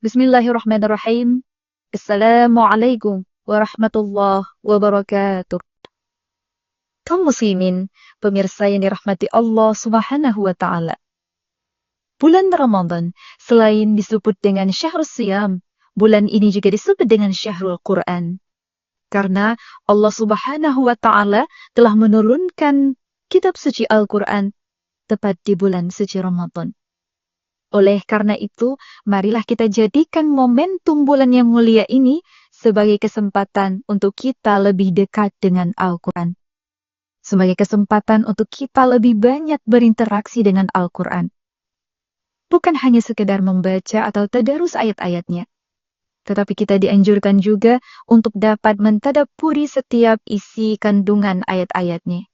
Bismillahirrahmanirrahim. Assalamualaikum warahmatullahi wabarakatuh. Kaum muslimin, pemirsa yang dirahmati Allah Subhanahu wa Ta'ala. Bulan Ramadan, selain disebut dengan Syahrul Siyam, bulan ini juga disebut dengan Syahrul Quran. Karena Allah Subhanahu wa Ta'ala telah menurunkan kitab suci Al-Quran tepat di bulan suci Ramadan. Oleh karena itu, marilah kita jadikan momentum bulan yang mulia ini sebagai kesempatan untuk kita lebih dekat dengan Al-Quran. Sebagai kesempatan untuk kita lebih banyak berinteraksi dengan Al-Quran. Bukan hanya sekedar membaca atau tadarus ayat-ayatnya, tetapi kita dianjurkan juga untuk dapat mentadabburi setiap isi kandungan ayat-ayatnya.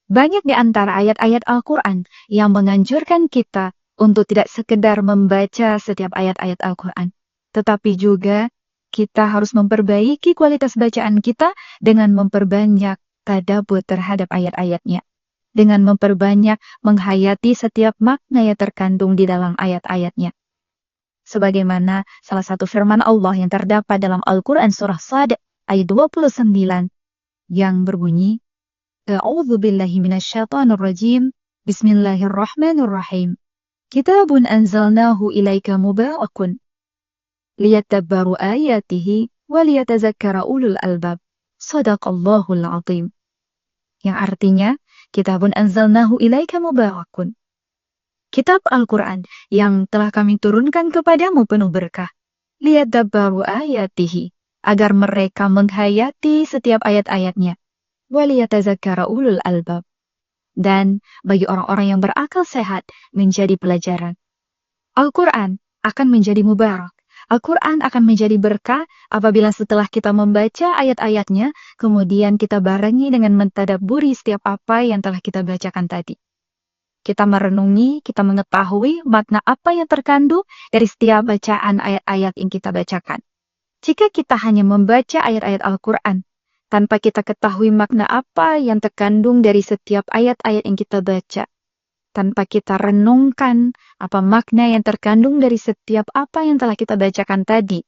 Banyak di antara ayat-ayat Al-Quran yang menganjurkan kita untuk tidak sekedar membaca setiap ayat-ayat Al-Quran, tetapi juga kita harus memperbaiki kualitas bacaan kita dengan memperbanyak tadabbur terhadap ayat-ayatnya, dengan memperbanyak menghayati setiap makna yang terkandung di dalam ayat-ayatnya. Sebagaimana salah satu firman Allah yang terdapat dalam Al-Quran surah Sad ayat 29 yang berbunyi, A'udzu billahi minasyaitonir rajim, Bismillahirrahmanirrahim. Kitabun anzalnahu ilaika mubarakun liyadabbaru ayatihi wa liyatazakkara ulul albab. Shadaqallahul azim. Yang artinya, kitabun anzalnahu ilaika mubarakun. Kitab Al-Quran yang telah kami turunkan kepadamu penuh berkah. Liyadabbaru ayatihi, agar mereka menghayati setiap ayat-ayatnya. Wa liyatazakkara ulul albab. Dan bagi orang-orang yang berakal sehat menjadi pelajaran. Al-Quran akan menjadi mubarak. Al-Quran akan menjadi berkah apabila setelah kita membaca ayat-ayatnya, kemudian kita barengi dengan mentadabburi setiap apa yang telah kita bacakan tadi. Kita merenungi, kita mengetahui makna apa yang terkandung dari setiap bacaan ayat-ayat yang kita bacakan. Jika kita hanya membaca ayat-ayat Al-Quran, tanpa kita ketahui makna apa yang terkandung dari setiap ayat-ayat yang kita baca, tanpa kita renungkan apa makna yang terkandung dari setiap apa yang telah kita bacakan tadi,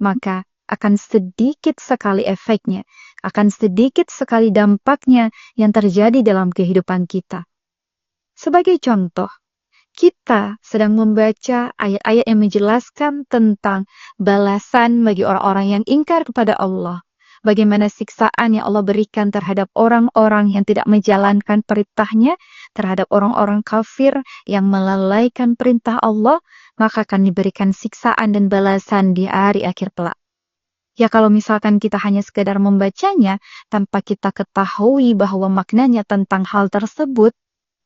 maka akan sedikit sekali efeknya, akan sedikit sekali dampaknya yang terjadi dalam kehidupan kita. Sebagai contoh, kita sedang membaca ayat-ayat yang menjelaskan tentang balasan bagi orang-orang yang ingkar kepada Allah. Bagaimana siksaan yang Allah berikan terhadap orang-orang yang tidak menjalankan perintahnya, terhadap orang-orang kafir yang melalaikan perintah Allah, maka akan diberikan siksaan dan balasan di hari akhir kelak. Ya kalau misalkan kita hanya sekedar membacanya, tanpa kita ketahui bahwa maknanya tentang hal tersebut,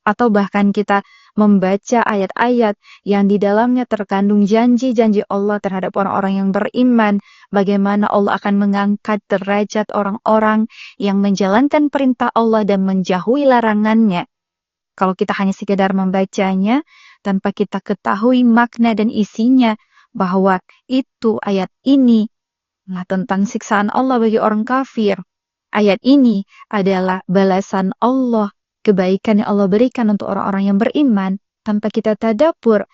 atau bahkan kita membaca ayat-ayat yang di dalamnya terkandung janji-janji Allah terhadap orang-orang yang beriman, bagaimana Allah akan mengangkat derajat orang-orang yang menjalankan perintah Allah dan menjauhi larangannya. Kalau kita hanya sekedar membacanya, tanpa kita ketahui makna dan isinya, bahwa itu ayat ini tentang siksaan Allah bagi orang kafir. Ayat ini adalah balasan Allah, kebaikan yang Allah berikan untuk orang-orang yang beriman, tanpa kita tadabbur,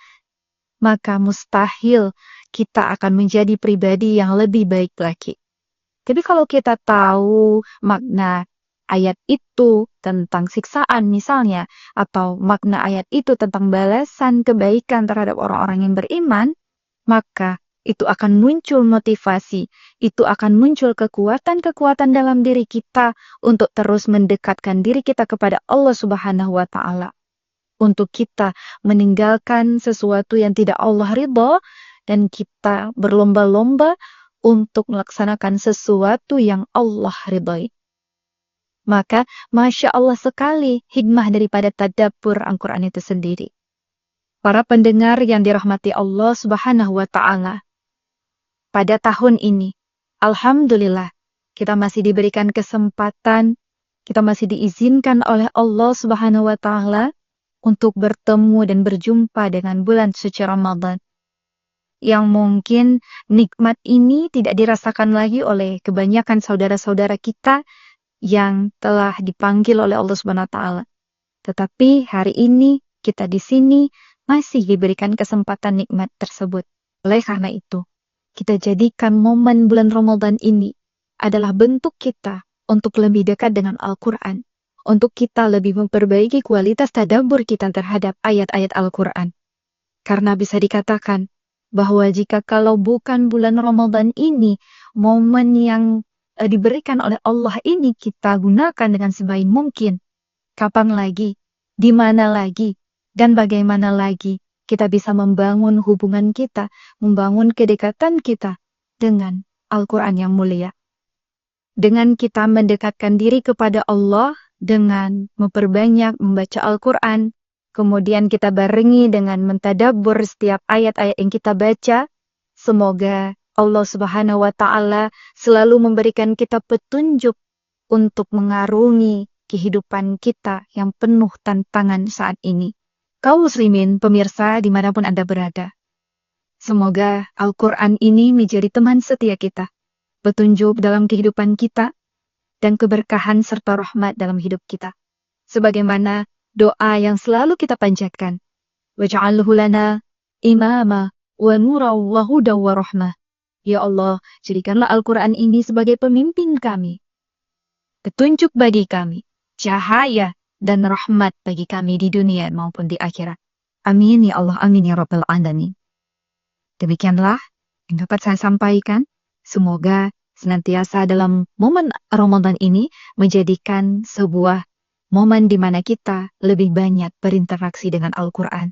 maka mustahil kita akan menjadi pribadi yang lebih baik lagi. Tapi kalau kita tahu makna ayat itu tentang siksaan misalnya, atau makna ayat itu tentang balasan kebaikan terhadap orang-orang yang beriman, maka itu akan muncul motivasi, itu akan muncul kekuatan-kekuatan dalam diri kita untuk terus mendekatkan diri kita kepada Allah Subhanahu wa Ta'ala. Untuk kita meninggalkan sesuatu yang tidak Allah ridha dan kita berlomba-lomba untuk melaksanakan sesuatu yang Allah ridhai. Maka, Masya Allah sekali hikmah daripada tadabbur Al-Quran itu sendiri. Para pendengar yang dirahmati Allah Subhanahu wa Ta'ala, pada tahun ini, alhamdulillah, kita masih diberikan kesempatan, kita masih diizinkan oleh Allah Subhanahu wa Ta'ala untuk bertemu dan berjumpa dengan bulan suci Ramadan. Yang mungkin nikmat ini tidak dirasakan lagi oleh kebanyakan saudara-saudara kita yang telah dipanggil oleh Allah Subhanahu wa Ta'ala. Tetapi hari ini kita di sini masih diberikan kesempatan nikmat tersebut. Oleh karena itu, kita jadikan momen bulan Ramadan ini adalah bentuk kita untuk lebih dekat dengan Al-Quran, untuk kita lebih memperbaiki kualitas tadabbur kita terhadap ayat-ayat Al-Quran. Karena bisa dikatakan bahwa jika kalau bukan bulan Ramadan ini, momen yang diberikan oleh Allah ini kita gunakan dengan sebaik mungkin, kapan lagi, di mana lagi, dan bagaimana lagi kita bisa membangun hubungan kita, membangun kedekatan kita dengan Al-Quran yang mulia. Dengan kita mendekatkan diri kepada Allah dengan memperbanyak membaca Al-Quran, kemudian kita barengi dengan mentadabbur setiap ayat-ayat yang kita baca, semoga Allah Subhanahu wa Ta'ala selalu memberikan kita petunjuk untuk mengarungi kehidupan kita yang penuh tantangan saat ini. Kaum muslimin, pemirsa dimanapun Anda berada, semoga Al-Quran ini menjadi teman setia kita, petunjuk dalam kehidupan kita, dan keberkahan serta rahmat dalam hidup kita. Sebagaimana doa yang selalu kita panjatkan, waj'alhu lana imama wa nura wa huda wa rahmah. Ya Allah, jadikanlah Al-Quran ini sebagai pemimpin kami, petunjuk bagi kami, cahaya dan rahmat bagi kami di dunia maupun di akhirat. Amin ya Allah, amin ya Rabbal Alamin. Demikianlah yang dapat saya sampaikan. Semoga senantiasa dalam momen Ramadan ini menjadikan sebuah momen di mana kita lebih banyak berinteraksi dengan Al-Quran.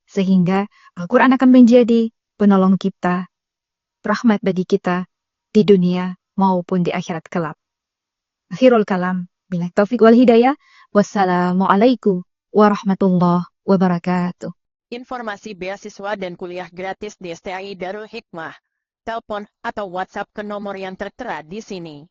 Sehingga Al-Quran akan menjadi penolong kita, rahmat bagi kita di dunia maupun di akhirat kelak. Akhirul kalam, billahi taufiq wal hidayah. Wassalamualaikum warahmatullahi wabarakatuh. Informasi beasiswa dan kuliah gratis di STAI Darul Hikmah. Telepon atau WhatsApp ke nomor yang tertera di sini.